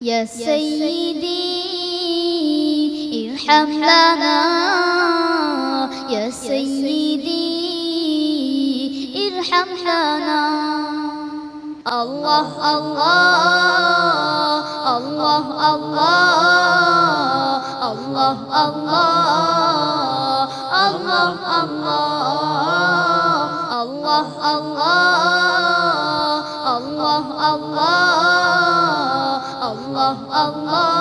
يا سيدي ارحم لنا يا سيدي ارحم لنا الله الله الله الله الله الله الله الله الله الله الله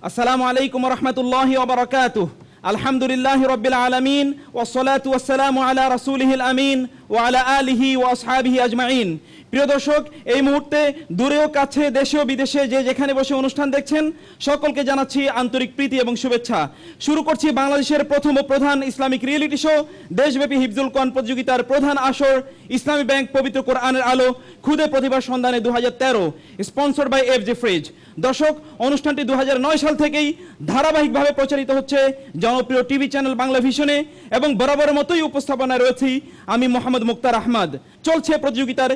আসসালামু আলাইকুম ওয়া রাহমাতুল্লাহি ওয়া বারাকাতুহু আলহামদুলিল্লাহি রাব্বিল আলামিন ওয়াস সালাতু ওয়াস সালামু আলা রাসূলিহিল আমিন ওয়া আলা আলিহি ওয়া আসহাবিহি আজমাইন। প্রিয় দর্শক, এই মুহূর্তে দূরেও কাছে দেশে ও বিদেশে যে যেখানে বসে অনুষ্ঠান দেখছেন সকলকে জানাচ্ছি আন্তরিক প্রীতি এবং শুভেচ্ছা। শুরু করছি বাংলাদেশের প্রথম ও প্রধান ইসলামিক রিয়েলিটি শো দেশব্যাপী হিফজুল কোরআন প্রতিযোগিতার প্রধান আসর ইসলামী ব্যাংক পবিত্র কোরআনের আলো খুদে প্রতিভার সন্ধানে 2013 স্পন্সর্ড বাই এফজে ফ্রিজ। দর্শক, অনুষ্ঠানটি 2009 সাল থেকেই ধারাবাহিকভাবে প্রচারিত হচ্ছে জনপ্রিয় টিভি চ্যানেল বাংলা ভিশনে এবং বরাবরের মতোই উপস্থাপনায় রয়েছি আমি মোহাম্মদ মুক্তার আহমদ। চলছে প্রতিযোগিতার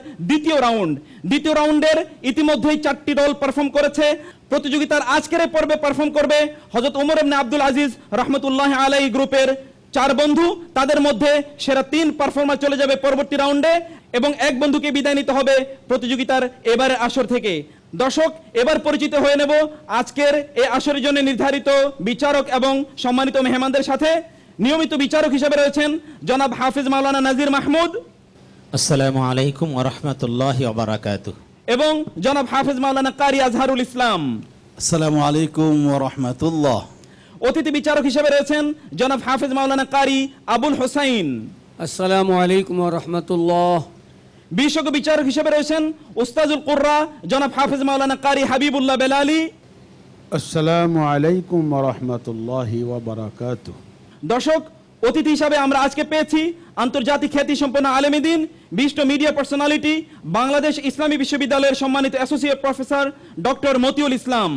দ্বিতীয় রাউন্ডের ইতিমধ্যেই 4টি দল পারফর্ম করেছে। প্রতিযোগিতার আজকের পর্বে পারফর্ম করবে হযরত ওমর ইবনে আব্দুল আজিজ রাহমাতুল্লাহি আলাইহি গ্রুপের 4 বন্ধু। তাদের মধ্যে সেরা 3 পারফর্মার চলে যাবে পরবর্তী রাউন্ডে এবং 1 বন্ধুকে বিদায় নিতে হবে প্রতিযোগিতার এবারের আসর থেকে। দর্শক, এবার পরিচিত হয়ে নেব আজকের এই আসরের জন্য নির্ধারিত বিচারক এবং সম্মানিত মেহমানদের সাথে। নিয়মিত বিচারক হিসেবে রয়েছেন জনাব হাফিজ মাওলানা নাজির মাহমুদ। আসসালামু আলাইকুম ওয়া রাহমাতুল্লাহি ওয়া বারাকাতুহু। এবং জনাব হাফিজ মাওলানা কারি আজহারুল ইসলাম। আসসালামু আলাইকুম ওয়া রাহমাতুল্লাহ। অতিথি বিচারক হিসেবে রয়েছেন জনাব হাফিজ মাওলানা কারি আবুল হোসাইন। আসসালামু আলাইকুম ওয়া রাহমাতুল্লাহ। বিশেষজ্ঞ বিচারক হিসেবে রয়েছেন উস্তাজুল কুররা জনাব হাফিজ মাওলানা কারি হাবিবুল্লাহ বেলালি। আসসালামু আলাইকুম ওয়া রাহমাতুল্লাহি ওয়া বারাকাতুহু। দর্শক, অতিথি হিসাবে আমরা আজকে পেয়েছি আন্তর্জাতিক খ্যাতি সম্পন্ন আলেম দ্বীন, বিশিষ্ট মিডিয়া পার্সোনালিটি, বাংলাদেশ ইসলামী বিশ্ববিদ্যালয়ের সম্মানিত অ্যাসোসিয়েট প্রফেসর ডক্টর মতিউল ইসলাম।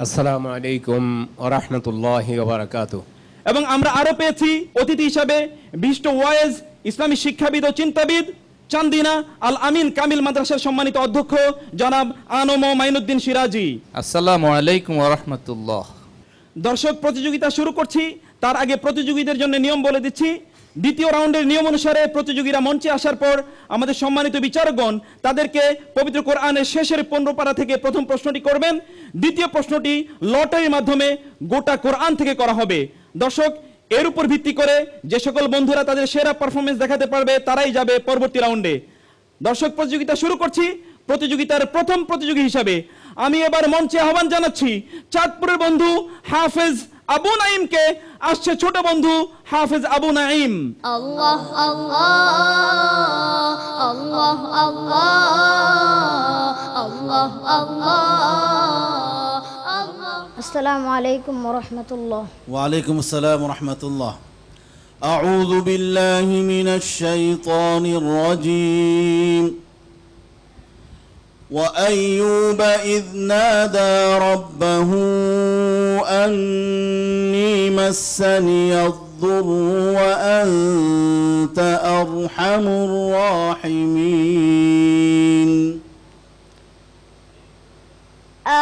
আসসালামু আলাইকুম ওয়া রাহমাতুল্লাহি ওয়া বারাকাতুহু। এবং আমরা আরো পেয়েছি অতিথি হিসাবে বিশিষ্ট ওয়াইজ ইসলামী শিক্ষাবিদ ও চিন্তাবিদ, চান্দিনা আল আমিন কামিল মাদ্রাসার সম্মানিত অধ্যক্ষ জনাব আনম মাইনুদ্দিন সিরাজি। আসসালামু আলাইকুম ওয়া রাহমাতুল্লাহ। দর্শক, প্রতিযোগিতা শুরু করছি। তার আগে প্রতিযোগীদের জন্য নিয়ম বলে দিচ্ছি। দ্বিতীয় রাউন্ডের নিয়ম অনুসারে প্রতিযোগীরা মঞ্চে আসার পর আমাদের সম্মানিত বিচারকগণ তাদেরকে পবিত্র কোরআনের শেষের 15 পারা থেকে প্রথম প্রশ্নটি করবেন। দ্বিতীয় প্রশ্নটি লটারির মাধ্যমে গোটা কোরআন থেকে করা হবে। দর্শক, এর উপর ভিত্তি করে যে সকল বন্ধুরা তাদের সেরা পারফরমেন্স দেখাতে পারবে তারাই যাবে পরবর্তী রাউন্ডে। দর্শক, প্রতিযোগিতা শুরু করছি। প্রতিযোগিতার প্রথম প্রতিযোগী হিসাবে আমি এবার মঞ্চে আহ্বান জানাচ্ছি চাঁদপুরের বন্ধু হাফেজ আবু নাঈমকে। আসছে ছোট বন্ধু হাফেজ আবু নাঈম। আল্লাহ আল্লাহ আল্লাহ আল্লাহ আল্লাহ আল্লাহ। আসসালামু আলাইকুম ওয়া রাহমাতুল্লাহ। ওয়া আলাইকুম আসসালাম ওয়া রাহমাতুল্লাহ। আউযু বিল্লাহি মিনাশ শাইতানির রাজীম। وأيوب إذ نادى ربه أني مسني الضر وأنت أرحم الراحمين.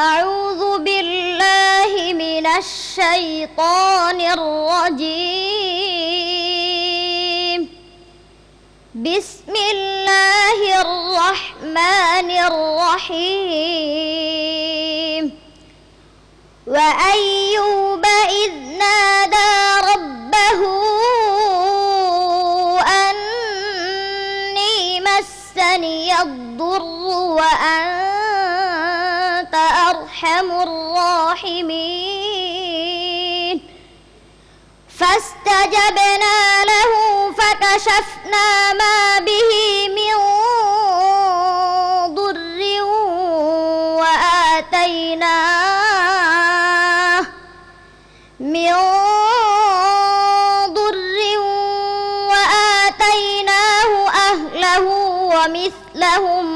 أعوذ بالله من الشيطان الرجيم. بسم الله الرحمن الرحيم. وأيوب إذ نادى ربه أني مسني الضر وأنت أرحم الراحمين. فاستجبنا له فكشفنا ما به من ضر وآتيناه أهله ومثلهم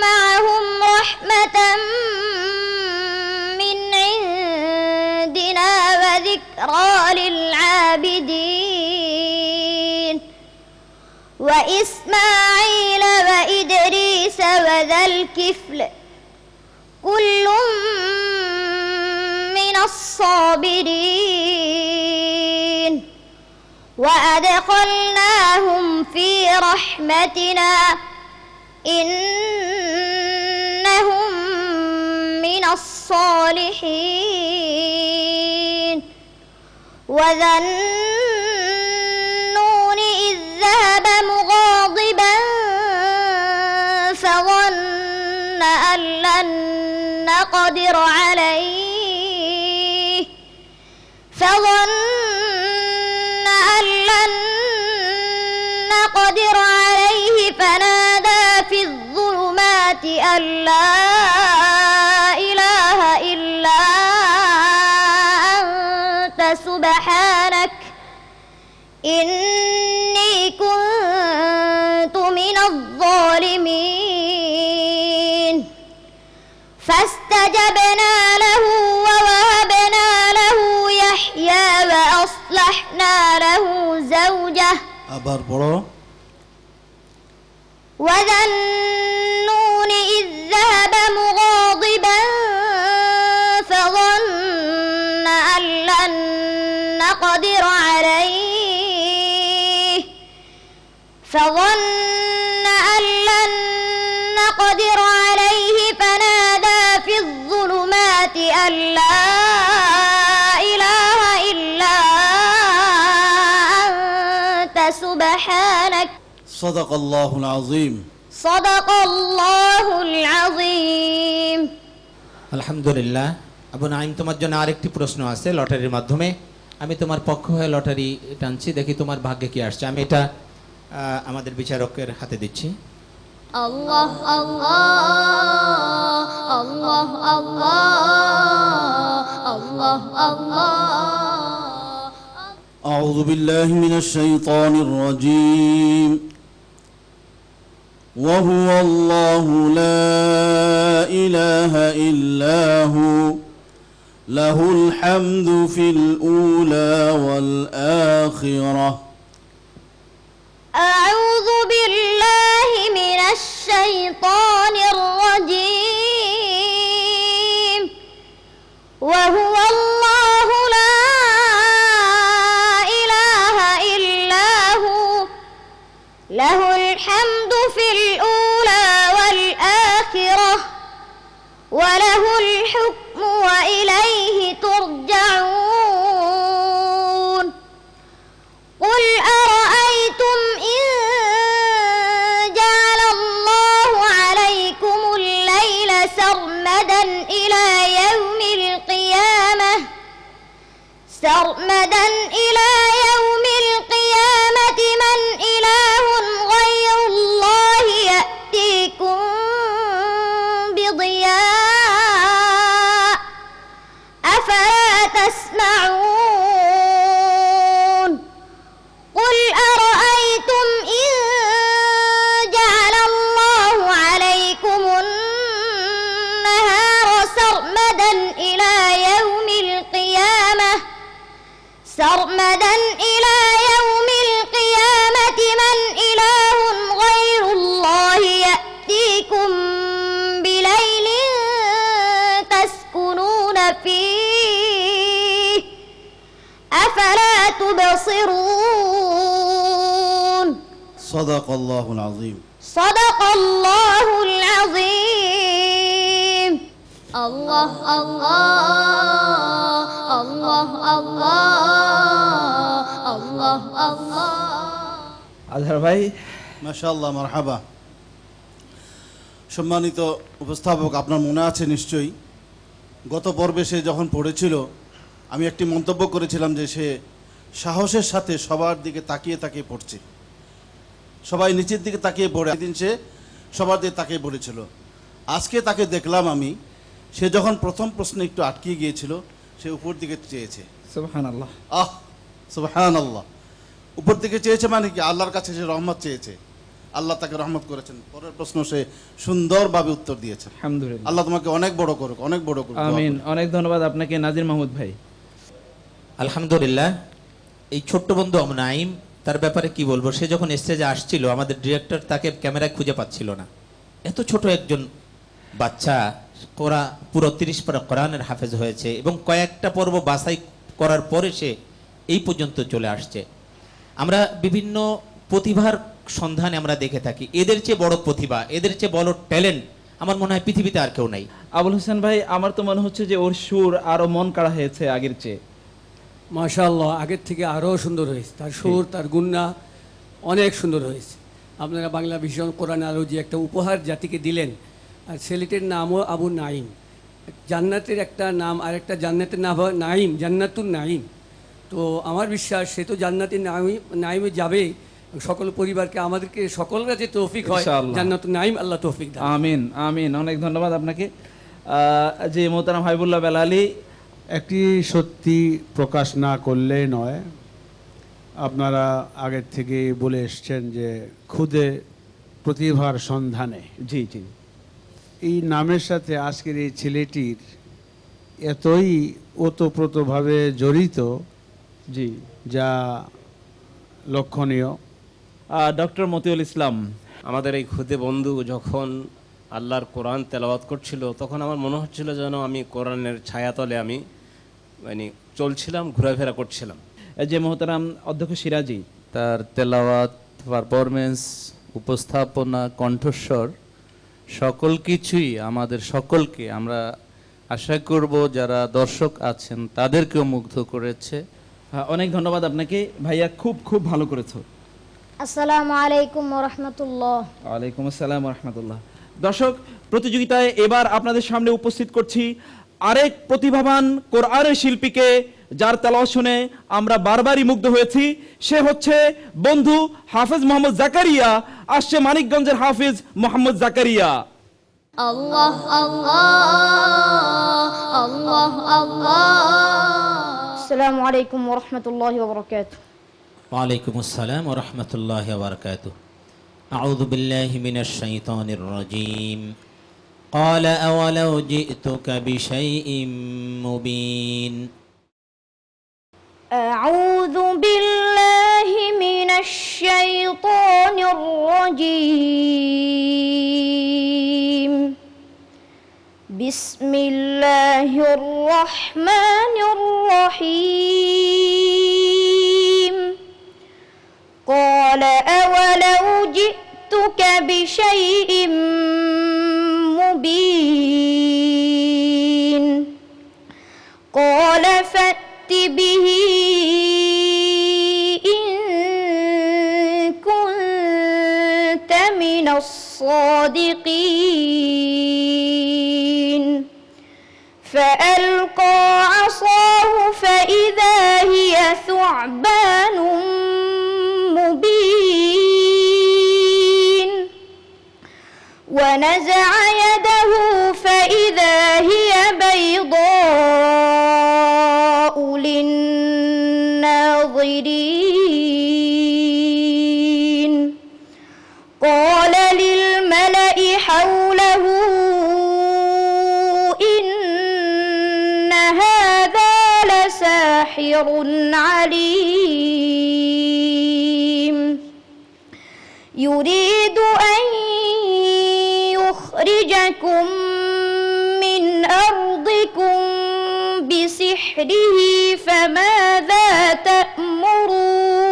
معهم رحمة من عندنا وذكرى للعابدين. وإسماعيل وإدريس وذا الكفل كل من الصابرين وأدخلناهم في رحمتنا إنهم من الصالحين وذا النون إذ ذهب مغاضبا فظن أن لن نقدر عليه فنادى في الظلمات أن لا إله إلا أنت سبحانك إني كنت من الظالمين فاستجبنا له ووهبنا له يحيى وأصلحنا له زوجه আবার পড়ো وذا النون إذ ذهب مغاضبا فظن أن لن نقدر عليه فنادى في الظلمات أن لا إله إلا أنت سبحانك صدق الله العظيم صدق الله العظيم আলহামদুলিল্লাহ। আবু নাঈম, তোমার জন্য আরেকটি প্রশ্ন আছে লটারির মাধ্যমে। আমি তোমার পক্ষ হয়ে লটারি টানছি, দেখি তোমার ভাগ্যে কি আসছে। আমি এটা আমাদের বিচারকের হাতে দিচ্ছি। الله الله الله الله الله أعوذ بالله من الشيطان الرجيم وهو الله لا إله إلا هو له الحمد في الأولى والآخرة أعوذ بالله من الشيطان الرجيم وهو الله لا إله إلا هو له الحمد في الأولى والآخرة وله الحكم وإليه ترجعون قل أرأيتم إن جعل الله عليكم الليل سرمدا إلى يوم القيامة من إله غير الله يأتيكم بضياء أفلا تسمعون قل أرأيتم إن جعل الله عليكم النهار سرمدا إلى يوم القيامة من إله غير الله يأتيكم بليل تسكنون فيه أفلا تبصرون صدق الله العظيم صدق الله العظيم الله الله الله الله الله আজহার ভাই, মাশাআল্লাহ, মারহাবা। সম্মানিত উপস্থাপক, আপনার মনে আছে নিশ্চয়ই গত পর্বে সে যখন পড়েছিল আমি একটি মন্তব্য করেছিলাম যে সে সাহসের সাথে সবার দিকে তাকিয়ে তাকিয়ে পড়ছে, সবাই নিচের দিকে তাকিয়ে পড়ে, একদিন সে সবার দিকে তাকিয়ে পড়েছিল। আজকে তাকে দেখলাম আমি, সে যখন প্রথম প্রশ্নে একটু আটকে গিয়েছিল সে উপর দিকে চেয়েছে। সুবহানাল্লাহ, সুবহানাল্লাহ। উপর দিকে চেয়েছে মানে কি? আল্লাহর কাছে সে রহমত চেয়েছে, আল্লাহ তাকে রহমত করেছেন। পরের প্রশ্ন সে সুন্দরভাবে উত্তর দিয়েছে। আলহামদুলিল্লাহ। আল্লাহ তোমাকে অনেক বড় করুক, অনেক বড় করুক। আমিন। অনেক ধন্যবাদ আপনাকে নাজির মাহমুদ ভাই। আলহামদুলিল্লাহ। এই ছোট্ট বন্ধু আবু নাঈম তার ব্যাপারে কি বলবো, সে যখন স্টেজে আসছিল আমাদের ডিরেক্টর তাকে ক্যামেরায় খুঁজে পাচ্ছিল না। এত ছোট একজন বাচ্চা পুরো 30 পারা কোরআনের হাফেজ হয়েছে এবং কয়েকটা পর্ব বাছাই করার পরে সে এই পর্যন্ত চলে আসছে। আমরা বিভিন্ন প্রতিভার সন্ধানে আমরা দেখে থাকি, এদের চেয়ে বড় প্রতিভা, এদের চেয়ে বড় ট্যালেন্ট আমার মনে হয় পৃথিবীতে আর কেউ নাই। আবুল হোসেন ভাই, আমার তো মনে হচ্ছে যে ওর সুর আরো মন কাড়া হয়েছে আগের চেয়ে। মাশাআল্লাহ, আগের থেকে আরও সুন্দর হয়েছে, তার সুর তার গুন্না অনেক সুন্দর হয়েছে। আপনারা বাংলা ভীষণ কোরআন আলো যে একটা উপহার জাতিকে দিলেন, আর ছেলেটির নামও আবু নাইম। জান্নাতের একটা নাম, আর একটা জান্নাতের নাম নাইম, জান্নাতুন নাইম। তো আমার বিশ্বাস সে তো জান্নাতের নাইমে যাবে। সকল পরিবারকে, আমাদেরকে সকলরা যে তৌফিক হয় ইনশাআল্লাহ। জান্নাতুন নাইম আল্লাহ তৌফিক দান। আমিন আমিন। অনেক ধন্যবাদ আপনাকে। যে মোহতারাম হাবিবুল্লাহ বেলালী, একটি সত্যি প্রকাশ না করলেই নয়, আপনারা আগের থেকে বলে এসছেন যে খুদে প্রতিভার সন্ধানে। জি জি, এই নামের সাথে আজকের এই ছেলেটির এতই ওতপ্রোতভাবে জড়িত, জি, যা লক্ষণীয়। ডক্টর মতিউল ইসলাম, আমাদের এই খুদে বন্ধু যখন আল্লাহর কোরআন তেলাওয়াত করছিল তখন আমার মনে হচ্ছিল যেন আমি কোরআনের ছায়াতলে আমি চলছিলাম, ঘোরাফেরা করছিলাম। যে মোহতারাম অধ্যক্ষ সিরাজি, তার তেলাওয়াত, পারফরমেন্স, উপস্থাপনা, কণ্ঠস্বর সকল কিছুই আমাদের সকলকে, আমরা আশা করব যারা দর্শক আছেন তাদেরকেও মুগ্ধ করেছে। অনেক ধন্যবাদ আপনাকে ভাইয়া, খুব খুব ভালো করেছো। আসসালামু আলাইকুম ওয়া রাহমাতুল্লাহ। ওয়ালাইকুম আসসালাম ওয়া রাহমাতুল্লাহ। দর্শক, প্রতিযোগিতায় এবার আপনাদের সামনে উপস্থিত করছি আরেক প্রতিভাবান কোরআনের শিল্পীকে, যার তেলাওয়াত শুনে আমরা বারবারই মুগ্ধ হয়েছি। সে হচ্ছে বন্ধু হাফেজ মোহাম্মদ জাকারিয়া। আসছে মানিকগঞ্জের হাফেজ মোহাম্মদ জাকারিয়া। আল্লাহ আল্লাহ আল্লাহ আল্লাহ। আসসালামু আলাইকুম ওয়া রাহমাতুল্লাহি ওয়া বারাকাতুহু। ওয়ালাইকুম আসসালাম ওয়া রাহমাতুল্লাহি ওয়া বারাকাতুহু। আউযু বিল্লাহি মিনাশ শাইতানির রাজীম। قال أولو جئتك بشيء مبين أعوذ بالله من الشيطان الرجيم. بسم الله الرحمن الرحيم. قال أولو جئتك بشيء مبين. قال فأت به إن كنت من الصادقين. فألقى عصاه فإذا هي ثعبان مبين. ونزع يده فإذا هي بيضاء للناظرين. قال للملأ حوله إن هذا لساحر عليم. يريد أن يخرجكم من أرضكم بسحره فماذا تأمرون.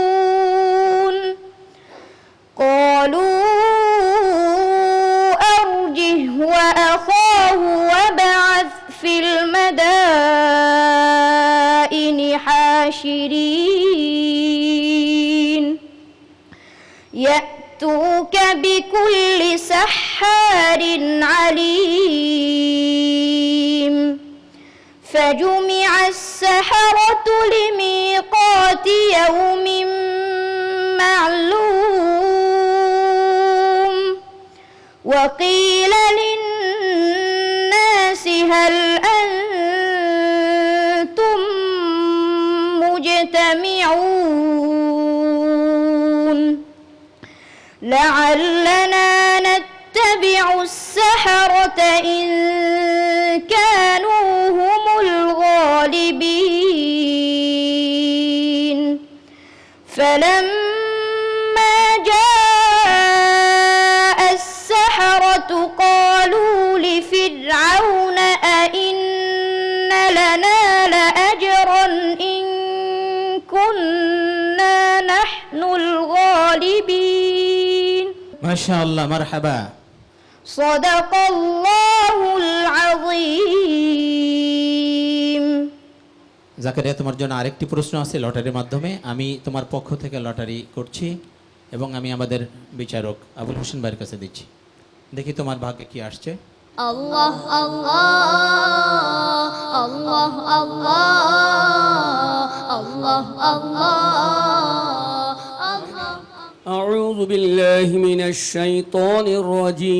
قالوا أرجه وأخاه وابعث في المدائن حاشرين يأتوك بكل سحار عليم. فجمع السحرة لميقات يوم معلوم. وقيل للناس هل أنتم مجتمعون لعلنا نتبع السحرة إن كانوا هم الغالبين. فلما মাশাআল্লাহ, মারহাবা। صدق الله العظيم. জাকারিয়া, তোমার জন্য আরেকটি প্রশ্ন আছে লটারির মাধ্যমে। আমি তোমার পক্ষ থেকে লটারি করছি এবং আমি আমাদের বিচারক আবুল হোসেন ভাইয়ের কাছে দিচ্ছি। দেখি তোমার ভাগ্যে কি আসছে। الله الله الله الله الله الله. أعوذ بالله من الشيطان الرجيم.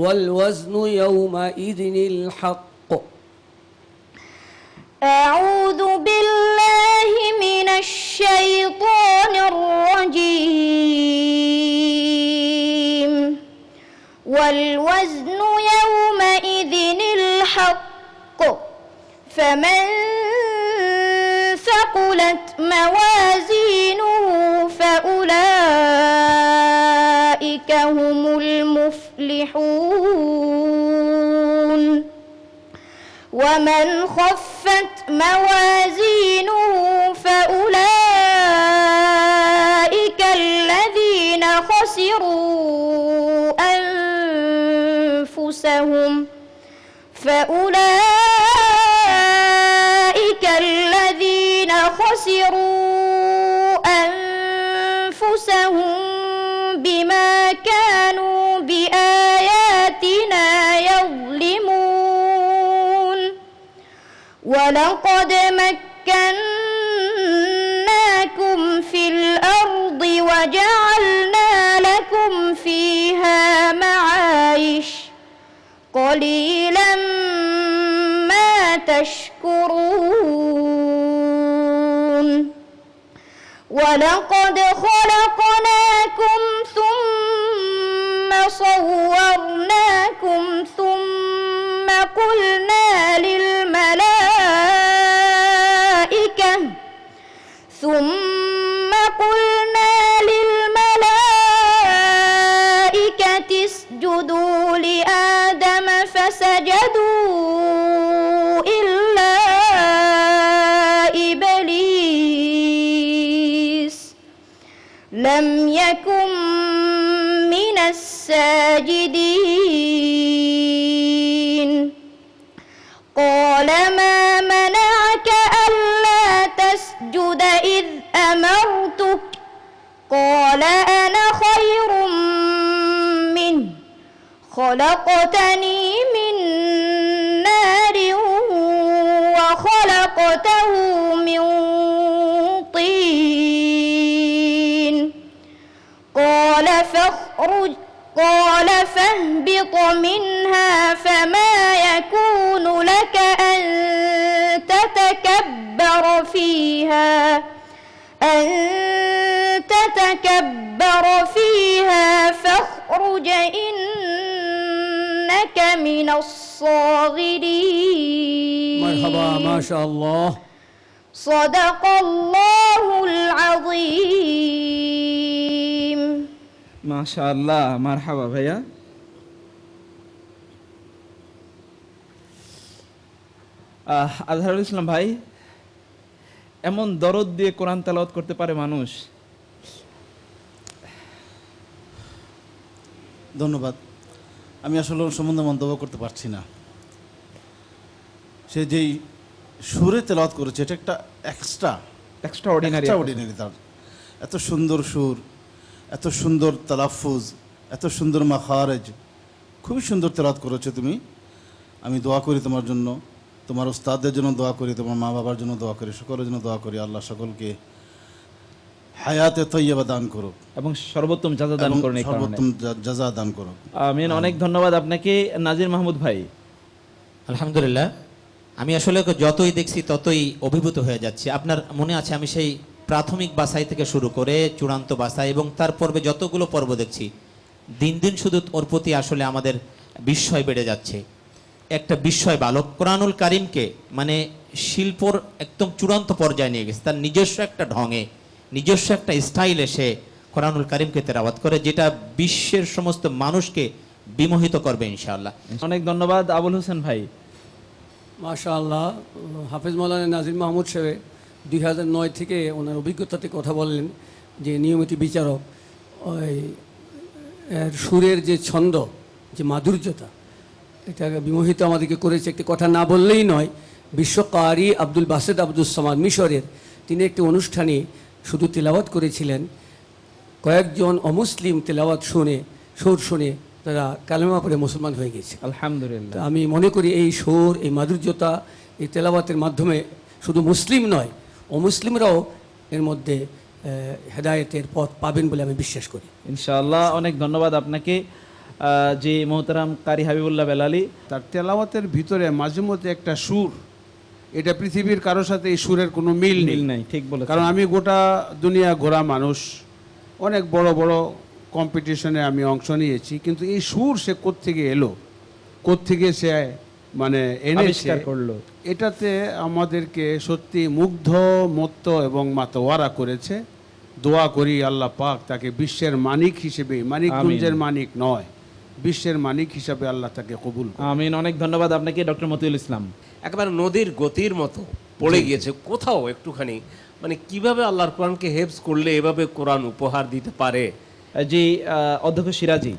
والوزن يومئذ الحق. أعوذ بالله من الشيطان الرجيم. والوزن يومئذ الحق. فمن ثقلت موازينه فأولئك هم المفلحون. ومن خفت موازينه فأولئك الذين خسروا أنفسهم بما كانوا بآياتنا يظلمون. ولقد مكناكم في الأرض وجعلنا لكم فيها معايش قليلا ما تشكرون. ولقد خلقناكم ثم صورناكم ثم قلنا للملائكة اسجدوا لآدم فسجدوا إلا إبليس لم يكن من الساجدين. قال ما منعك ألا تسجد إذ أمرتك؟ قال أنا خير منه خلقتني من نار وخلقته من طين. قال فاهبط منها فما يكون لك أن تتكبر فيها فاخرج إنك من الصاغرين. مرحبا، ما شاء الله. صدق الله العظيم. মাশাআল্লাহ, মারহাবা ভাইয়া। আজহারুল ইসলাম ভাই, এমন দরদ দিয়ে কোরআন তেলাওয়াত করতে পারে মানুষ? ধন্যবাদ। আমি আসলে ওর সম্বন্ধে মন্তব্য করতে পারছি না। সে যেই সুরে তেলাওয়াত করেছে এটা একটা এক্সট্রা অর্ডিনারি। তার এত সুন্দর সুর, এত সুন্দর তালাফুজ, এত সুন্দর মাখারেজ, খুবই সুন্দর তেলাওয়াত করেছো তুমি। আমি দোয়া করি তোমার জন্য, তোমার উস্তাদদের জন্য দোয়া করি, তোমার মা বাবার জন্য দোয়া করি, সকলের জন্য দোয়া করি। আল্লাহ সকলকে হায়াতে তৈয়বা দান করুক এবং সর্বোত্তম জাযা দান করুন। সর্বোত্তম জাযা দান করুক। আমিন। অনেক ধন্যবাদ আপনাকে। নাজির মাহমুদ ভাই। আলহামদুলিল্লাহ, আমি আসলে যতই দেখছি ততই অভিভূত হয়ে যাচ্ছি। আপনার মনে আছে আমি সেই প্রাথমিক বাছাই থেকে শুরু করে চূড়ান্ত বাছাই এবং তার পর্বে যতগুলো পর্ব দেখছি, দিন দিন শুধু ওর প্রতি আসলে আমাদের বিস্ময় বেড়ে যাচ্ছে। একটা বিস্ময় বালক কোরআনুল কারিমকে মানে শিল্পর একদম চূড়ান্ত পর্যায়ে নিয়ে গেছে। তার নিজস্ব একটা ঢঙে, নিজস্ব একটা স্টাইলে সে কোরআনুল কারিমকে তেলাওয়াত করে, যেটা বিশ্বের সমস্ত মানুষকে বিমোহিত করবে ইনশাআল্লাহ। অনেক ধন্যবাদ আবুল হোসেন ভাই। মাশাআল্লাহ, হাফেজ মাওলানা নাজির মাহমুদ সাহেব 2009 থেকে ওনার অভিজ্ঞতাতে কথা বললেন। যে নিয়মিত বিচারক, ওই এর সুরের যে ছন্দ, যে মাধুর্যতা, এটা বিমোহিত আমাদেরকে করেছে। একটি কথা না বললেই নয়, বিশ্বকারী আব্দুল বাসেদ আব্দুল সামাদ মিশরের, তিনি একটি অনুষ্ঠানে শুধু তেলাওয়াত করেছিলেন। কয়েকজন অমুসলিম তেলাওয়াত শুনে, সুর শুনে তারা কালেমা পড়ে মুসলমান হয়ে গেছে। আলহামদুলিল্লাহ। আমি মনে করি এই সুর, এই মাধুর্যতা, এই তেলাওয়াতের মাধ্যমে শুধু মুসলিম নয়, অমুসলিমরাও এর মধ্যে হেদায়েতের পথ পাবেন বলে আমি বিশ্বাস করি। ইনশাআল্লাহ। অনেক ধন্যবাদ আপনাকে যে মোহতারাম কারি হাবিবুল্লাহ বেলালী। তার তেলাওয়াতের ভিতরে মাঝে মধ্যে একটা সুর, এটা পৃথিবীর কারোর সাথে এই সুরের কোনো মিল নাই, ঠিক বলেছেন। কারণ আমি গোটা দুনিয়া ঘোরা মানুষ, অনেক বড় বড় কম্পিটিশনে আমি অংশ নিয়েছি, কিন্তু এই সুর সে কোত্থেকে এলো, কোত্থেকে সে মানে এনেছে করলো, এটাতে আমাদেরকে সত্যি মুগ্ধ, মত্ত এবং মাতোয়ারা করেছে। দোয়া করি আল্লাহ পাক তাকে বিশ্বের মানিক হিসেবে, মানিকগঞ্জের মানিক নয়, বিশ্বের মানিক হিসাবে আল্লাহ তাকে কবুল করুন। আমিন। অনেক ধন্যবাদ আপনাকে ডক্টর মতিউল ইসলাম। একেবারে নদীর গতির মতো পড়ে গিয়েছে, কোথাও একটুখানি মানে কিভাবে আল্লাহর কোরআনকে হেফজ করলে এভাবে কোরআন উপহার দিতে পারে। জি অধ্যক্ষ সিরাজি।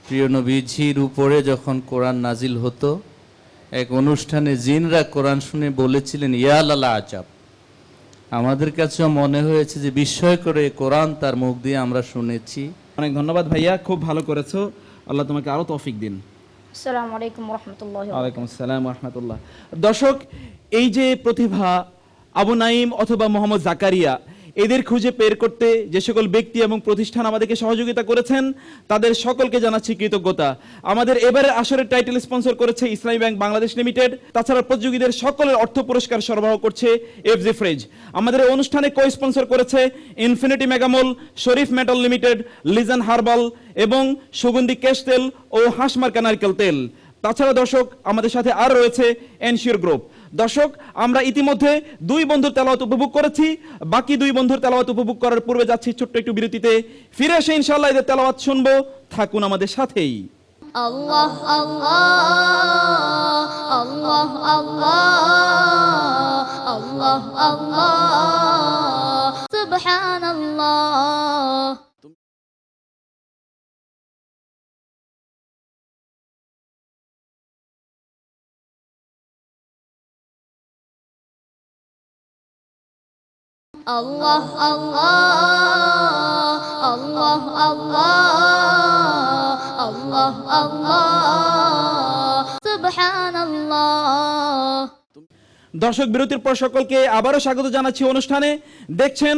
প্রিয় নবীজির উপরে যখন কোরআন নাজিল হতো, এক অনুষ্ঠানে জিনরা কোরআন শুনে বলেছিলেন ইয়া লালা আজাব। আমাদের কাছেও মনে হয়েছে যে বিস্ময় করে কোরআন তার মুখ দিয়ে আমরা শুনেছি। অনেক ধন্যবাদ ভাইয়া, খুব ভালো করেছো, আল্লাহ তোমাকে আরো তৌফিক দিন। আসসালামু আলাইকুম ওয়া রাহমাতুল্লাহি ওয়া ওয়ালাইকুম আসসালাম ওয়া রাহমাতুল্লাহ। দর্শক, এই যে প্রতিভা আবু নাঈম অথবা মোহাম্মদ জাকারিয়া, এদের খুঁজে বের করতে যে সকল ব্যক্তি এবং প্রতিষ্ঠান আমাদেরকে সহযোগিতা করেছেন, তাদের সকলকে জানাচ্ছি কৃতজ্ঞতা। আমাদের এবারের আসরের টাইটেল স্পন্সর করেছে ইসলামী ব্যাংক বাংলাদেশ লিমিটেড। তাছাড়া প্রতিযোগীদের সকলের অর্থ পুরস্কার সরবরাহ করছে এফজি ফ্রিজ। আমাদের এই অনুষ্ঠানে কো স্পন্সর করেছে ইনফিনিটি মেগামল, শরীফ মেটাল লিমিটেড, লিজান হার্বাল এবং সুগন্ধি কেশ তেল ও হাঁসমার্কা নারকেল তেল। তাছাড়া দর্শক, আমাদের সাথে আর রয়েছে এনশিওর গ্রুপ। দর্শক, আমরা ইতিমধ্যে দুই বন্ধুর তেলাওয়াত উপভোগ করেছি। বাকি দুই বন্ধুর তেলাওয়াত উপভোগ করার পূর্বে যাচ্ছি ছোট্ট একটু বিরতিতে। ফিরে এসে ইনশাআল্লাহ এদের তেলাওয়াত শুনবো, থাকুন আমাদের সাথেই। আল্লাহ আল্লাহ আল্লাহ আল্লাহ আল্লাহ আল্লাহ সুবহানাল্লাহ। আল্লাহ আল্লাহ আল্লাহ আল্লাহ আল্লাহ আল্লাহ সুবহানাল্লাহ। দর্শক, বিরতির পর সকলকে আবারও স্বাগত জানাচ্ছি অনুষ্ঠানে। দেখছেন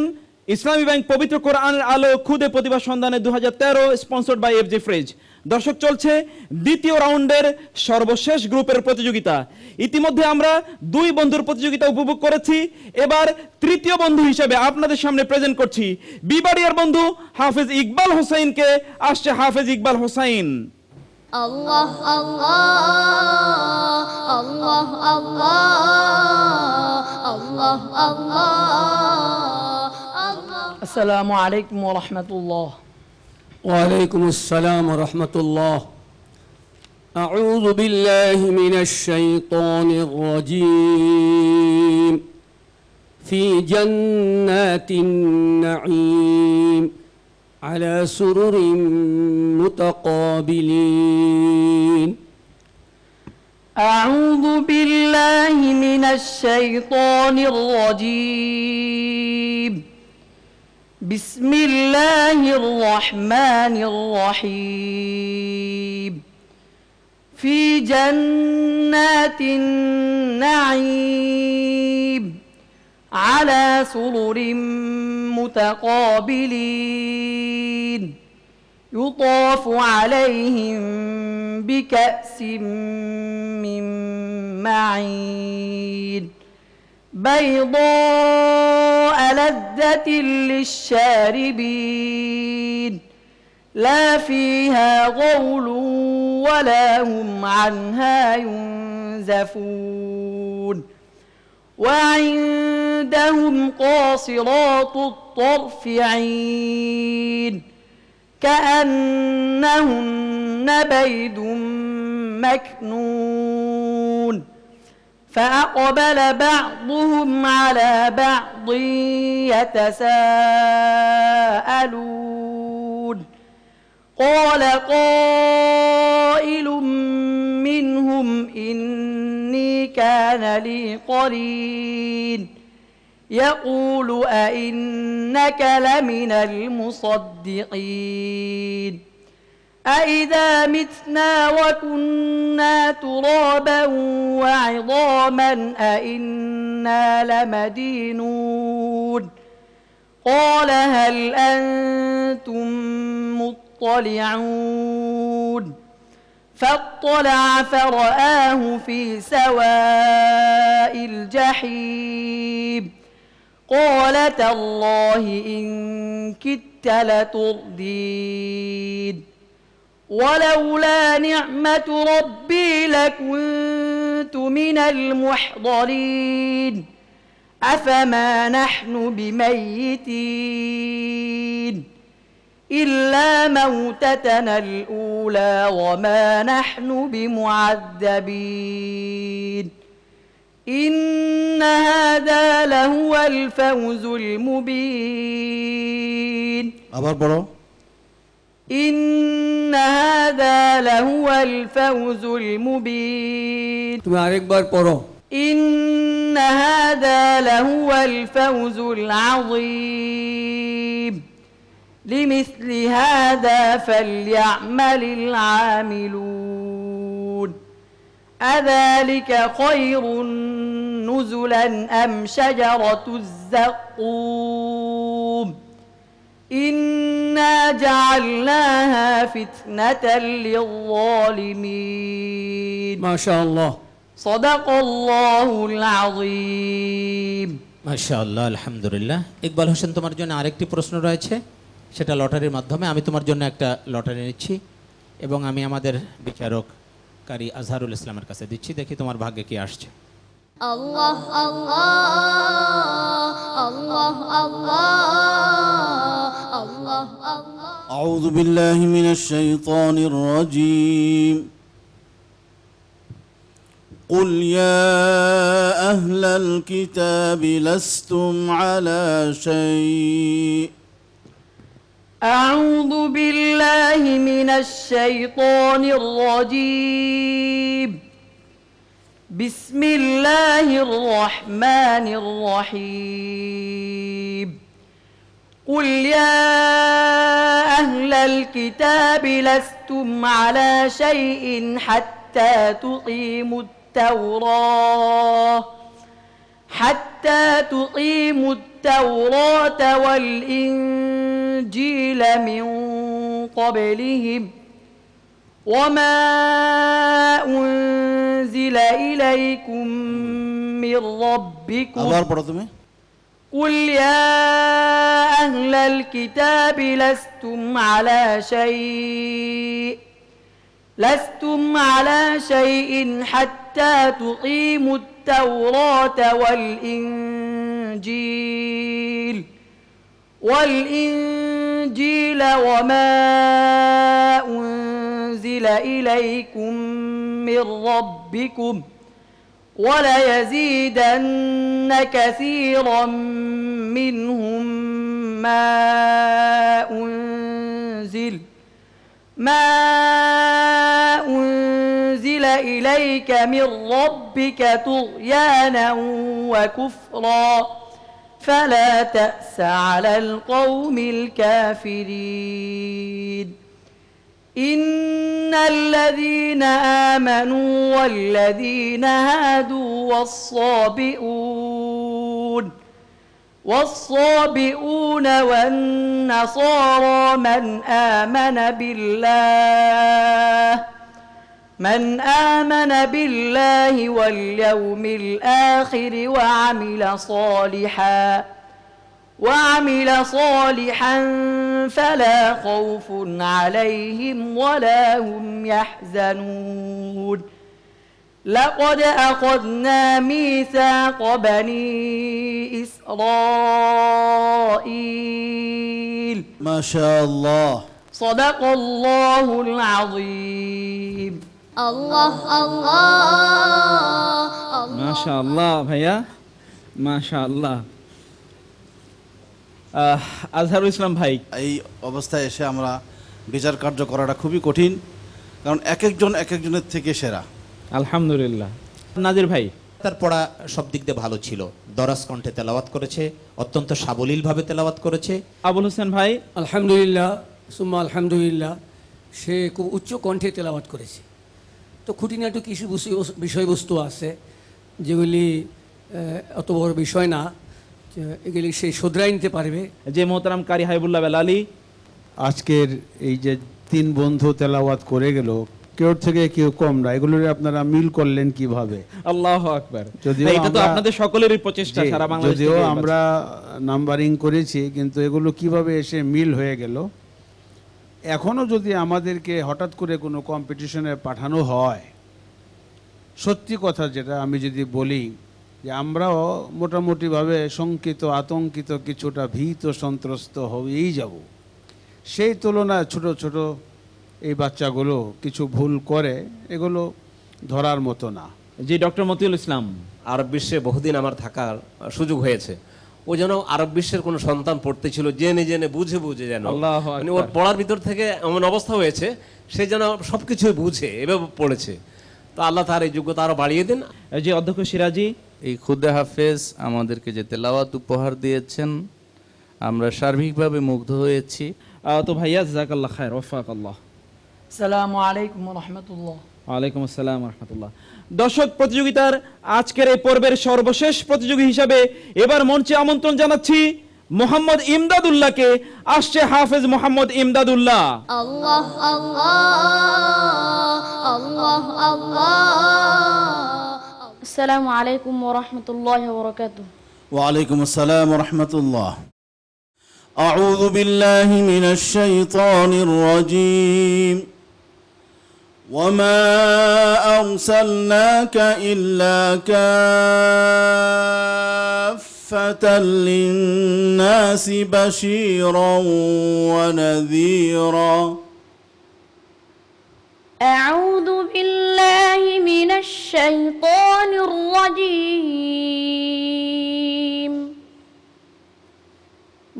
ইসলামী ব্যাংক পবিত্র কোরআনের আলো খুদে প্রতিভা সন্ধানে 2013 স্পন্সর্ড বাই এফজি ফ্রিজ। দর্শক, চলছে দ্বিতীয় রাউন্ডের সর্বশেষ গ্রুপের প্রতিযোগিতা। ইতিমধ্যে আমরা দুই বন্ধুর প্রতিযোগিতা উপভোগ করেছি। এবার তৃতীয় বন্ধু হিসেবে আপনাদের সামনে প্রেজেন্ট করছি বিবাড়িয়ার বন্ধু হাফেজ ইকবাল হোসেনকে। আসছে হাফেজ ইকবাল হোসেন। আল্লাহ আল্লাহ আল্লাহ আল্লাহ আল্লাহ আল্লাহ আল্লাহ। আসসালামু আলাইকুম ওয়া রাহমাতুল্লাহ। ওয়ালাইকুম আসসালাম ওয়া রাহমাতুল্লাহ। আউযু বিল্লাহি মিনাশ শাইতানির রাজীম। ফি জান্নাতিন নাঈম আলা সুরুরিন মুতাকাবিলিন। أعوذ بالله من الشيطان الرجيم. بسم الله الرحمن الرحيم. في جنات النعيم على سرر متقابلين يطاف عليهم بكأس من معين بيضاء لذة للشاربين لا فيها غول ولا هم عنها ينزفون وعندهم قاصرات الطرف عين كأنهن بيض مكنون فأقبل بعضهم على بعض يتساءلون قال قائل منهم إني كان لي قرين يقول أئنك لمن المصدقين أئذا متنا وكنا ترابا وعظاما أئنا لمدينون قال هل أنتم مطلعون فاطلع فرآه في سواء الجحيم قال تالله إن كدت لتردين ولولا نعمة ربي لكنت من المحضرين أفما نحن بميتين إلا موتتنا الأولى وما نحن بمعذبين إن هذا لهو الفوز المبين إن هذا لهو الفوز المبين إن هذا لهو الفوز العظيم لمثل هذا فليعمل العاملون أذلك خير نزلا أم شجرة الزقوم إنا جعلناها فتنة للظالمين ما شاء الله صدق الله العظيم মাশাআল্লাহ আলহামদুলিল্লাহ। ইকবাল হোসেন, তোমার জন্য আরেকটি প্রশ্ন রয়েছে, সেটা লটারির মাধ্যমে। আমি তোমার জন্য একটা লটারি নিচ্ছি এবং আমি আমাদের বিচারক কারি আজহারুল ইসলামের কাছে দিচ্ছি। দেখি তোমার ভাগ্যে কি আসছে। আল্লাহ আল্লাহ আল্লাহ আল্লাহ আল্লাহ আল্লাহ أعوذ بالله من الشيطان الرجيم قل يا أهل الكتاب لستم على شيء أعوذ بالله من الشيطان الرجيم بسم الله الرحمن الرحيم قل يا أهل الكتاب لستم على شيء حتى تقيموا التوراة والإنجيل من قبلهم وما أنزل إليكم من ربكم قل يا أهل الكتاب لستم على شيء حتى تقيموا التوراة والإنجيل وما أنزل إليكم من ربكم وليزيدن كثيرا منهم ما أنزل إليك من ربك طغيانا وكفرا فلا تأس على القوم الكافرين إن الذين آمنوا والذين هادوا والصابئون والنصارى من آمن بالله واليوم الآخر وعمل صالحا فلا خوف عليهم ولا هم يحزنون لقد أخذنا ميثاق بني إسرائيل ما شاء الله صدق الله العظيم الله الله ما মাশাআল্লাহ ভাইয়া, মাশাআল্লাহ। আজহারুল ইসলাম ভাই, এই অবস্থায় এসে আমরা বিচার কার্য করাটা খুবই কঠিন, কারণ এক একজনের থেকে সেরা। আলহামদুলিল্লাহ। নাজির ভাই, তার পড়া সব দিক দিয়ে ভালো ছিল, দরাজ কণ্ঠে তেলাওয়াত করেছে, অত্যন্ত সাবলীলভাবে তেলাওয়াত করেছে। আবুল হোসেন ভাই, আলহামদুলিল্লাহ সুম্মা আলহামদুলিল্লাহ, সে খুব উচ্চ কণ্ঠে তেলাওয়াত করেছে। তো খুঁটিনাটি কিছু বিষয়বস্তু আছে যেগুলি অত বড় বিষয় না, এগুলি সে শুধরাই নিতে পারবে। যে মোহতারাম কারি হাবিবুল্লাহ বেলালী, আজকের এই যে 3 বন্ধু তেলাওয়াত করে গেল, কেউ থেকে কেউ কম না, এগুলোর আপনারা মিল করলেন কিভাবে? আল্লাহু আকবার। যদিও এটা তো আপনাদের সকলেরই প্রচেষ্টা সারা বাংলাদেশ থেকে। যদিও আমরা নাম্বারিং করেছি, কিন্তু এগুলো কিভাবে এসে মিল হয়ে গেল। এখনো যদি আমাদেরকে হঠাৎ করে কোনো কম্পিটিশনে পাঠানো হয়, সত্যি কথা যেটা আমি যদি বলি যে আমরাও মোটামুটিভাবে শঙ্কিত, আতঙ্কিত, কিছুটা ভীত সন্ত্রস্ত হয়েই যাব। সেই তুলনায় ছোট ছোট এই বাচ্চাগুলো কিছু ভুল করে, এগুলো ধরার মতো না। জি, ডক্টর মতিউল ইসলাম। আরব বিশ্বে বহুদিন আমার থাকার সুযোগ হয়েছে। ও যেন আরব বিশ্বের কোনো সন্তান পড়তে ছিল, জেনে জেনে বুঝে বুঝে, যেন মানে ওর পড়ার ভিতর থেকে এমন অবস্থা হয়েছে সে যেন সবকিছু বুঝে এভাবে পড়েছে। তো আল্লাহ তার এই যোগ্যতা আরো বাড়িয়ে দিন। জি, অধ্যক্ষ সিরাজি, এই খুদে হাফেজ আমাদেরকে যে তেলাওয়াত উপহার দিয়েছেন, আমরা সার্বিকভাবে মুগ্ধ হয়েছি। তো ভাইয়া জাযাকাল্লাহ খায়র, ওয়াফাকাল্লাহ। আসসালামু আলাইকুম ওয়া রাহমাতুল্লাহ। ওয়ালাইকুম আসসালাম ওয়া রাহমাতুল্লাহ। দর্শক, প্রতিযোগিতার আজকের এই পর্বের সর্বশেষ প্রতিযোগী হিসাবে এবার মঞ্চে আমন্ত্রণ জানাচ্ছি মোহাম্মদ ইমদাদুল্লাহকে। আসছে হাফেজ মোহাম্মদ ইমদাদুল্লাহ। আল্লাহ আল্লাহ আল্লাহ আল্লাহ। আসসালামু আলাইকুম ওয়া রাহমাতুল্লাহি ওয়া বারাকাতুহু। ওয়ালাইকুম আসসালাম ওয়া রাহমাতুল্লাহ। আউযু বিল্লাহি মিনাশ শাইতানির রাজীম। وما أرسلناك إلا كافة للناس بشيرا ونذيرا. أعوذ بالله من الشيطان الرجيم.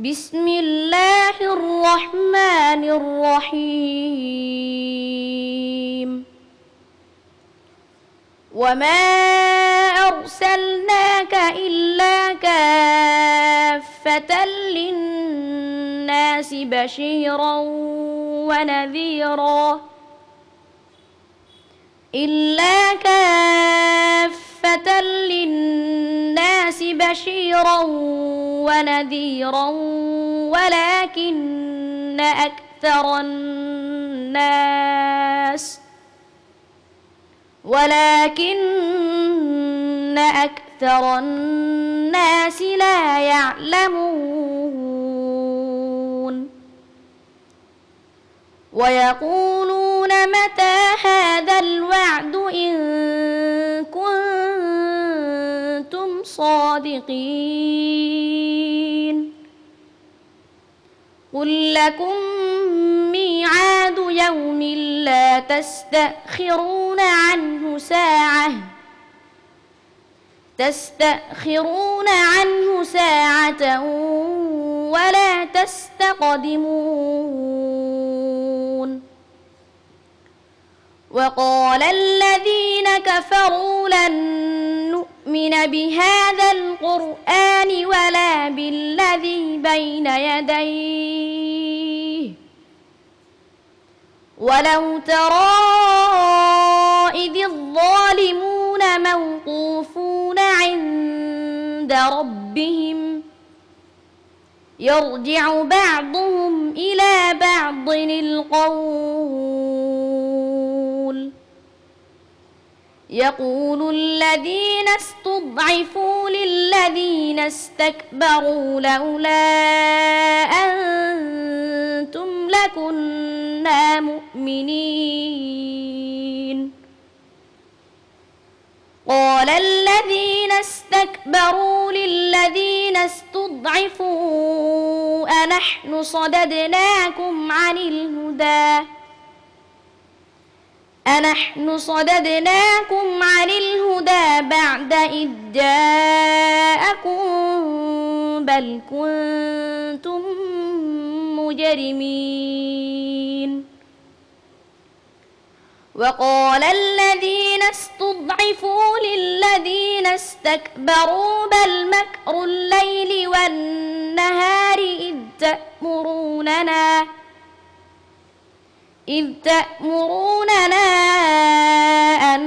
بسم الله الرحمن الرحيم. وما أرسلناك إلا كافة للناس بشيرا ونذيرا. إلا كافة للناس بشيرا ونذيرا ولكن أكثر الناس لا يعلمون. ويقولون متى هذا الوعد إن كنتم صادقين. قل لكم ميعاد يوم لا تستأخرون عنه ساعة ولا تستقدمون. وقال الذين كفروا لن نؤمن بهذا القرآن ولا بالذي بين يديه ولو ترى إذ الظالمون موقوفون عند ربهم يرجع بعضهم إلى بعض القول يقول الذين استضعفوا للذين استكبروا لولا أنتم لكنا مؤمنين. قال الذين استكبروا للذين استضعفوا أنحن صددناكم عن الهدى بعد إذ جاءكم بل كنتم مجرمين وقال الذين استضعفوا للذين استكبروا بل مكر الليل والنهار إذ تأمروننا أن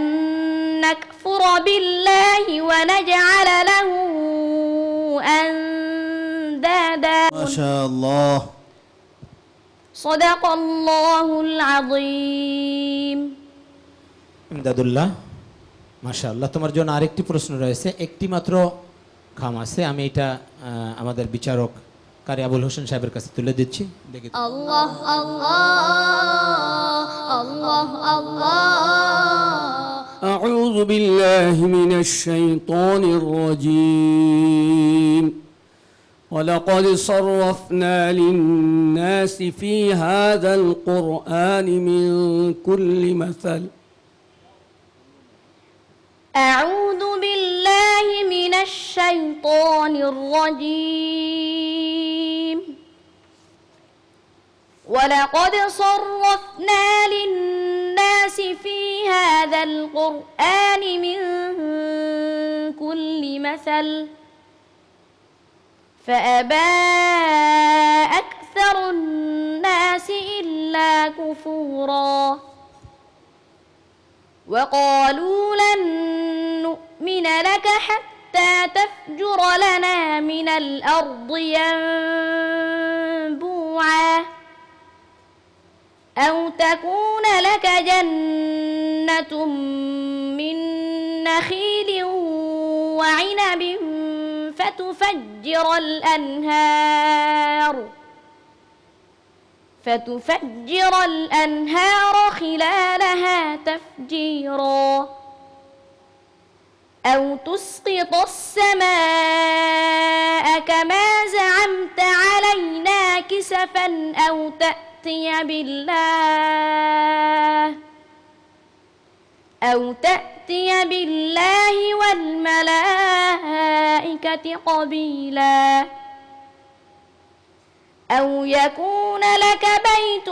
نكفر بالله ونجعل له أندادا ما شاء الله صدق الله العظيم ইমদাদুল্লাহ, মাশাআল্লাহ। তোমার জন্য আরেকটি প্রশ্ন রয়েছে, একটি মাত্র খাম আছে, আমি এটা আমাদের বিচারক কারি আবুল হোসেন সাহেবের কাছে তুলে দিচ্ছি। দেখি الله الله الله الله أعوذ بالله من الشيطان الرجيم ولقد صرفنا للناس في هذا القرآن من كل مثل أعوذ بالله من الشيطان الرجيم ولقد صرفنا للناس في هذا القرآن من كل مثل فأبى أكثر الناس إلا كفورا وقالوا لن نؤمن لك حتى تفجر لنا من الأرض ينبوعا أو تكون لك جنة من نخيل وعنب فتفجر الأنهار خلالها تفجيرا أو تسقط السماء كما زعمت علينا كسفا أو تأتي بالله والملائكة قبيلا أو يكون لك بيت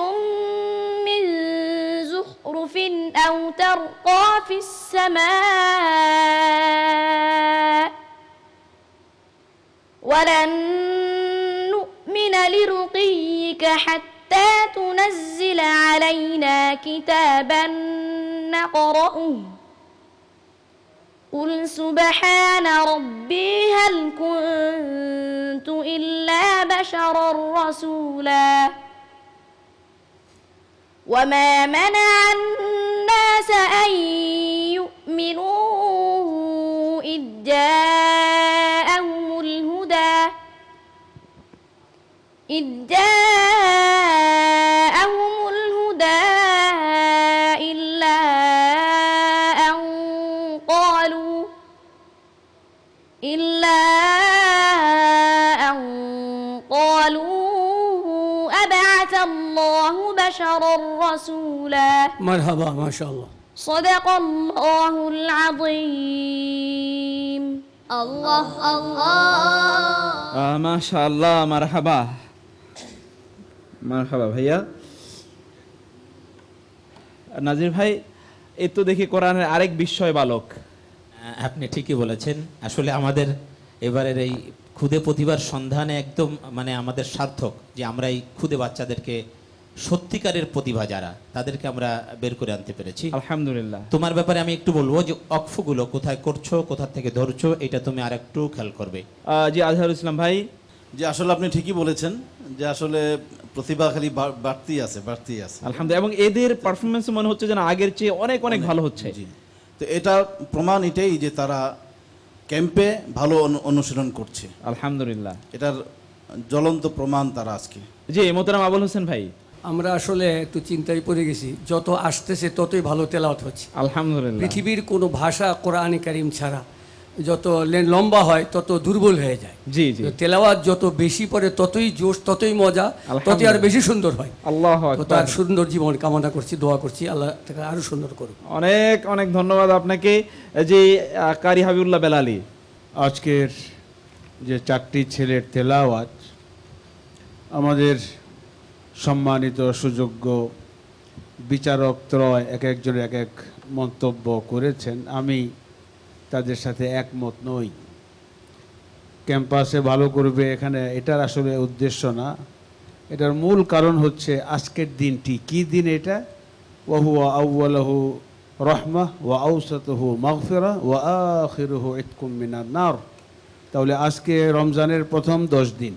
من زخرف أو ترقى في السماء ولن نؤمن لرقيك حتى تنزل علينا كتابا نقرأه قل سبحان ربي هل كنت إلا بشرا رسولا وما منع الناس أن يؤمنوا إذ جاءهم الهدى إلا أن قالوا أبعث الله بشرا رسولا مرحبا ما شاء الله صدق الله العظيم الله الله মাশাআল্লাহ, মারহাবা মারহাবা ভাইয়া। নাজির ভাই, এই তো দেখি কোরআনের আরেক বিস্ময় বালক। আপনি ঠিকই বলেছেন, আসলে আমাদের এবারের এই খুদে প্রতিভার সন্ধানে একদম মানে আমাদের সার্থক যে আমরা এই খুদে বাচ্চাদেরকে সত্যিকারের প্রতিভা যারা তাদেরকে আমরা বের করে আনতে পেরেছি, আলহামদুলিল্লাহ। তোমার ব্যাপারে আমি একটু বলবো যে অক্ফগুলো কোথায় করছো, কোথা থেকে ধরছো, এটা তুমি আর একটু খেয়াল করবে। জি আজহারুল ইসলাম ভাই। যে আসলে আপনি ঠিকই বলেছেন যে আসলে প্রতিভা খালি বাড়তেই আছে। আলহামদুলিল্লাহ, এবং এদের পারফরমেন্স মনে হচ্ছে যেন আগের চেয়ে অনেক অনেক ভালো হচ্ছে। জি, তো এটা প্রমাণ এটাই যে তারা ক্যাম্পে ভালো অনুশীলন করছে, আলহামদুলিল্লাহ। এটার জ্বলন্ত প্রমাণ তারা আজকে। জি মোহতারাম আবুল হোসেন ভাই। আমরা আসলে একটু চিন্তায় পড়ে গেছি, যত আসতেছে ততই ভালো তেলাওয়াত হচ্ছে, আলহামদুলিল্লাহ। পৃথিবীর কোনো ভাষা কোরআনে কারীম ছাড়া যত লম্বা হয় তত দুর্বল হয়ে যায়। জি জি। তো তেলাওয়াত যত বেশি পড়ে ততই জোশ, ততই মজা, ততই আর বেশি সুন্দর হয়। আল্লাহু তো আকবার। তার সুন্দর জীবন কামনা করছি, দোয়া করছি আল্লাহ তাকে আরো সুন্দর করুক। অনেক অনেক ধন্যবাদ আপনাকে জি কারি হাবিবুল্লাহ বেলালী। আজকের যে 4টি ছেলের তেলাওয়াত আমাদের সম্মানিত সুযোগ্য বিচারক ত্রয় এক একজন এক এক মন্তব্য করেছেন, আমি তাদের সাথে একমত নই। ক্যাম্পাসে ভালো করবে এখানে এটার আসলে উদ্দেশ্য না, এটার মূল কারণ হচ্ছে আজকের দিনটি কি দিন, এটা ওয়াহুয়া আউয়ালহু রহমা ওয়া আউসাতুহু মাগফিরা ওয়া আখিরুহু ইতকুম মিনান নার। তাহলে আজকে রমজানের প্রথম 10 দিন,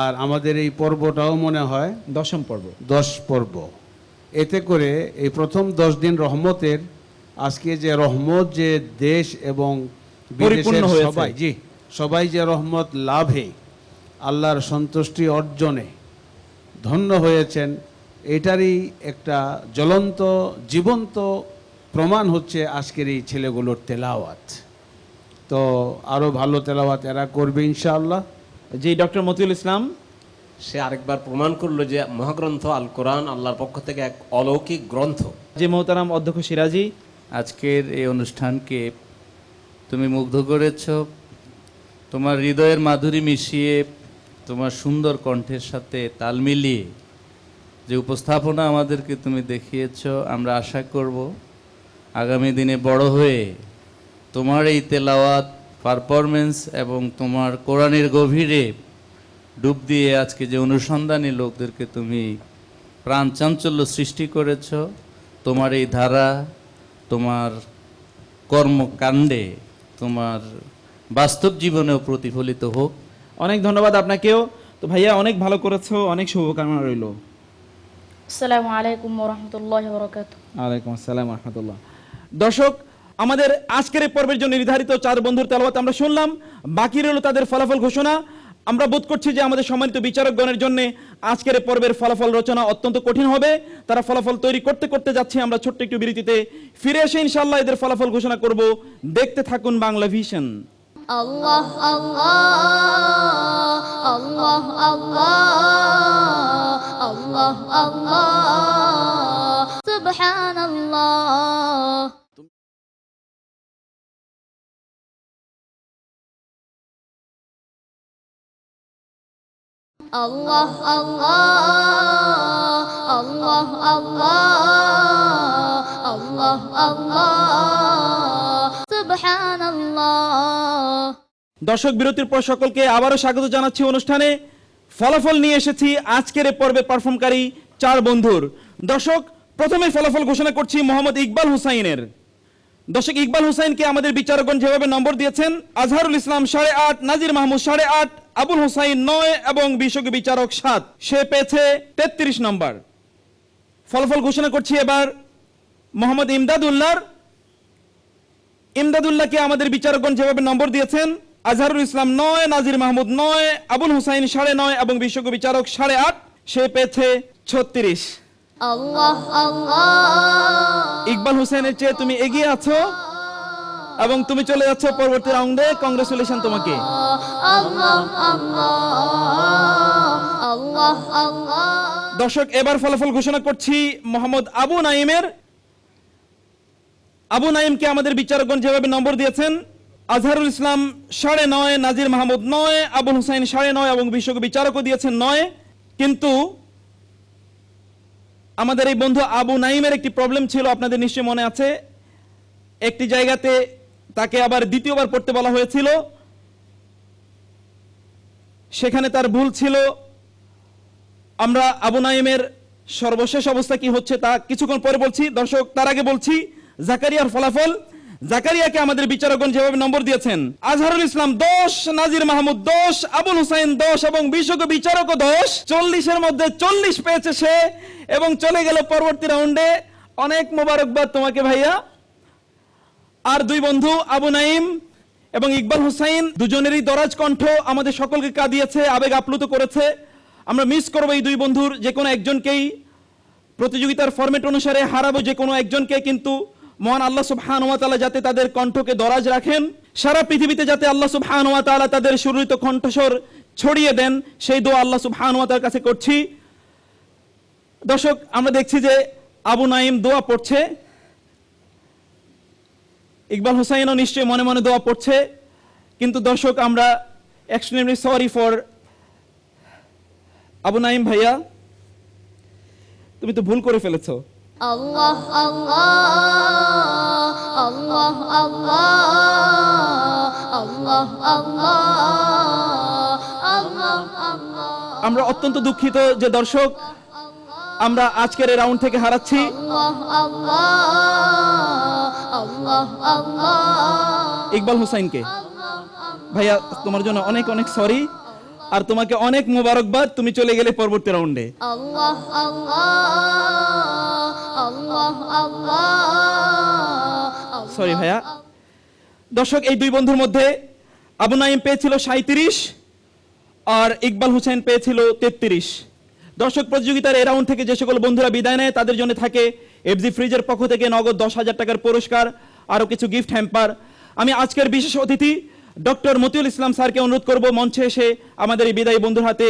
আর আমাদের এই পর্বটাও মনে হয় 10ম পর্ব, 10 পর্ব। এতে করে এই প্রথম 10 দিন রহমতের, আজকে যে রহমত যে দেশ এবং পরিপূর্ণ বিদেশের হয়েছে। সবাই সবাই যে রহমত লাভে আল্লাহর সন্তুষ্টি অর্জনে ধন্য হয়েছেন, এটারই একটা জ্বলন্ত জীবন্ত প্রমাণ হচ্ছে আজকের এই ছেলেগুলোর তেলাওয়াত। তো আরো ভালো তেলাওয়াত এরা করবে ইনশাআল্লাহ। জি ডক্টর মতিউল ইসলাম। সে আরেকবার প্রমাণ করলো যে মহাগ্রন্থ আল কোরআন আল্লাহর পক্ষ থেকে এক অলৌকিক গ্রন্থ। জি মোহতারাম অধ্যক্ষ সিরাজি। আজকের এই অনুষ্ঠানকে তুমি মুগ্ধ করেছ, তোমার হৃদয়ের মাধুরী মিশিয়ে, তোমার সুন্দর কণ্ঠের সাথে তাল মিলিয়ে যে উপস্থাপনা আমাদেরকে তুমি দেখিয়েছ, আমরা আশা করব আগামী দিনে বড় হয়ে তোমার এই তেলাওয়াত পারফরমেন্স এবং তোমার কোরআনের গভীরে ডুব দিয়ে আজকে যে অনুসন্ধানী লোকদেরকে তুমি প্রাণ চাঞ্চল্য সৃষ্টি করেছ, তোমার এই ধারা তোমার কর্মকাণ্ডে তোমার বাস্তব জীবনেও প্রতিফলিত হোক। অনেক ধন্যবাদ আপনাকেও। তো ভাইয়া অনেক ভালো করেছো, অনেক শুভকামনা রইল। আসসালামু আলাইকুম ওয়া রাহমাতুল্লাহি ওয়া বারাকাতুহু। ওয়ালাইকুম আসসালাম ওয়া রাহমাতুল্লাহ। দর্শক, আমাদের আজকের এই পর্বের জন্য নির্ধারিত 4 বন্ধুর তেলাওয়াত আমরা শুনলাম, বাকি রইল তাদের ফলাফল ঘোষণা। আমরা বোধ করছি যে আমাদের সম্মানিত বিচারকগণের জন্য আজকের এই পর্বের ফলাফল রচনা অত্যন্ত কঠিন হবে। তারা ফলাফল তৈরি করতে করতে যাচ্ছে। আমরা ছোট্ট একটু বিরতিতে ফিরে এসে ইনশাআল্লাহ এদের ফলাফল ঘোষণা করব। দেখতে থাকুন বাংলা ভিশন। আল্লাহ আল্লাহ আল্লাহ আল্লাহ আল্লাহ আল্লাহ সুবহানাল্লাহ। আল্লাহ আল্লাহ আল্লাহ আল্লাহ আল্লাহ আল্লাহ সুবহানাল্লাহ। দর্শক, বিরতির পর সকলকে আবারও স্বাগত জানাচ্ছি অনুষ্ঠানে। ফলাফল নিয়ে এসেছি আজকের এই পর্বে পারফর্মকারী 4 বন্ধুর। দর্শক, প্রথমে ফলাফল ঘোষণা করছি মোহাম্মদ ইকবাল হুসাইনের। দর্শক, ইকবাল হুসাইনকে আমাদের বিচারকগণ যেভাবে নম্বর দিয়েছেন, আজহারুল ইসলাম 8.5, নাজির মাহমুদ 8.5, আবুল হুসাইন 9 এবং বিশেষজ্ঞ বিচারক 7, সে পেয়েছে 33 নম্বর। ফলাফল ঘোষণা করছি এবার মোহাম্মদ ইমদাদুল্লাহকে আমাদের বিচারকগণ যেভাবে নম্বর দিয়েছেন, আজহারুল ইসলাম 9, নাজির মাহমুদ 9, আবুল হুসাইন 9.5 এবং বিশেষজ্ঞ বিচারক 8.5, সে পেয়েছে 36। আল্লাহ আল্লাহ। ইকবাল হুসাইনের চেয়ে তুমি এগিয়ে আছো এবং তুমি চলে যাচ্ছ পরবর্তী রাউন্ডে। কংগ্রেচুলেশন তোমাকে। আল্লাহ আল্লাহ আল্লাহ আল্লাহ। দর্শক, এবার ফলাফল ঘোষণা করছি মোহাম্মদ আবু নাইমের। আবু নাইমকে আমাদের বিচারকগণ যেভাবে নম্বর দিয়েছেন, আজহারুল ইসলাম 9.5, নাজির মাহমুদ 9, আবুল হুসাইন 9.5 এবং বিশেষজ্ঞ বিচারকও দিয়েছেন 9। কিন্তু আমাদের এই বন্ধু আবু নাইমের একটি প্রবলেম ছিল, আপনাদের নিশ্চয়ই মনে আছে। একটি জায়গাতে তাকে আবার দ্বিতীয়বার পড়তে বলা হয়েছিল, সেখানে তার ভুল ছিল। আমরা আবু নাইমের সর্বশেষ অবস্থা কি হচ্ছে তা কিছুক্ষণ পরে বলছি। দর্শক, তার আগে বলছি জাকারিয়ার ফলাফল। জাকারিয়াকে আমাদের বিচারকগণ যেভাবে নম্বর দিয়েছেন, আজহারুল ইসলাম 10, নাজির মাহমুদ 10, আবুল হুসাইন 10 এবং বিশেষজ্ঞ বিচারকও 10। 40-এর মধ্যে 40 পেয়েছে সে এবং চলে গেল পরবর্তী রাউন্ডে। অনেক মোবারকবাদ তোমাকে ভাইয়া। আর 2 বন্ধু আবু নাইম এবং ইকবাল হুসাইন, দুজনেরই দরাজ কণ্ঠ আমাদের সকলকে কাঁদিয়েছে, আবেগ আপ্লুত করেছে। আমরা মিস করবো এই 2 বন্ধুর যে কোনো একজনকেই। প্রতিযোগিতার ফরম্যাট অনুসারে হারাবো যে কোনো একজনকে, কিন্তু মহান আল্লাহ সুবহানাহু ওয়া তাআলা যাতে তাদের কণ্ঠকে দরাজ রাখেন, সারা পৃথিবীতে যাতে আল্লাহ সুবহানাহু ওয়া তাআলা তাদের সুরিত কণ্ঠস্বর ছড়িয়ে দেন, সেই দোয়া আল্লাহ সুবহানাহু ওয়া তাআলার কাছে করছি। দর্শক, আমরা দেখছি যে আবু নাঈম দোয়া পড়ছে, ইকবাল হোসাইনও নিশ্চয়ই মনে মনে দোয়া পড়ছে, কিন্তু দর্শক আমরা extremely sorry for Abu Nayeem ভাইয়া, তুমি তো ভুল করে ফেলেছো। আল্লাহ আল্লাহ আল্লাহ আল্লাহ আল্লাহ আল্লাহ আল্লাহ আল্লাহ। আমরা অত্যন্ত দুঃখিত যে দর্শক আমরা আজকের এই রাউন্ড থেকে হারাচ্ছি। আল্লাহ আল্লাহ আল্লাহ আল্লাহ। ইকবাল হোসাইনকে ভাইয়া তোমার জন্য অনেক অনেক সরি, আর তোমাকে অনেক মোবারকবাদ, তুমি চলে গেলে পরবর্তী রাউন্ডে। আল্লাহ আল্লাহ আল্লাহ আল্লাহ। সরি ভাইয়া। দর্শক, এই দুই বন্ধুর মধ্যে আবু নাঈম পেয়েছিল 37 আর ইকবাল হোসেন পেয়েছিল 33। দর্শক, প্রতিযোগিতার এই রাউন্ড থেকে যে সকল বন্ধুরা বিদায় নেয় তাদের জন্য থাকে এফজি ফ্রিজের পক্ষ থেকে নগদ 10,000 টাকার পুরস্কার, আরও কিছু গিফট হ্যাম্পার। আমি আজকের বিশেষ অতিথি ডক্টর মতিউল ইসলাম স্যারকে অনুরোধ করব মঞ্চে এসে আমাদের এই বিদায়ী বন্ধুর হাতে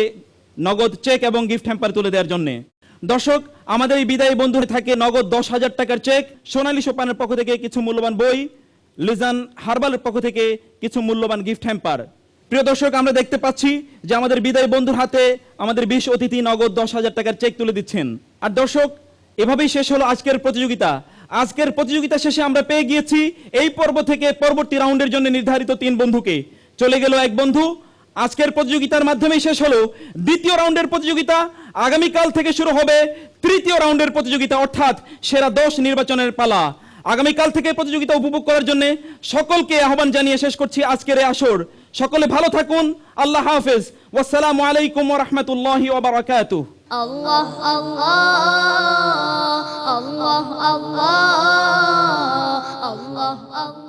নগদ চেক এবং গিফট হ্যাম্পার তুলে দেওয়ার জন্য। দর্শক, আমাদের এই বিদায়ী বন্ধুর থাকে নগদ 10,000 টাকার চেক, সোনালী সোপানের পক্ষ থেকে কিছু মূল্যবান বই, লিজান হার্বালের পক্ষ থেকে কিছু মূল্যবান গিফট হ্যাম্পার। প্রিয় দর্শক, আমরা দেখতে পাচ্ছি যে আমাদের বিদায়ী বন্ধুর হাতে আমাদের 20 অতিথি নগদ 10,000 টাকার চেক তুলে দিচ্ছেন। আর দর্শক, এভাবেই শেষ হলো আজকের প্রতিযোগিতা। আজকের প্রতিযোগিতা শেষে আমরা পেয়ে গিয়েছি এই পর্ব থেকে পরবর্তী রাউন্ডের জন্য নির্ধারিত 3 বন্ধুকে। চলে গেল এক বন্ধু। আজকের প্রতিযোগিতার মাধ্যমেই শেষ হলো দ্বিতীয় রাউন্ডের প্রতিযোগিতা। আগামীকাল থেকে শুরু হবে তৃতীয় রাউন্ডের প্রতিযোগিতা, অর্থাৎ সেরা 10 নির্বাচনের পালা। আগামীকাল থেকে প্রতিযোগিতা উপভোগ করার জন্য সকলকে আহ্বান জানিয়ে শেষ করছি আজকের এই আসর। সকলে ভালো থাকুন। আল্লাহ হাফেজ। ওয়াসসালামু আলাইকুম ওয়া রাহমাতুল্লাহি ওয়া বারাকাতুহু। আল্লাহ আল্লাহ আল্লাহ আল্লাহ আল্লাহ আল্লাহ।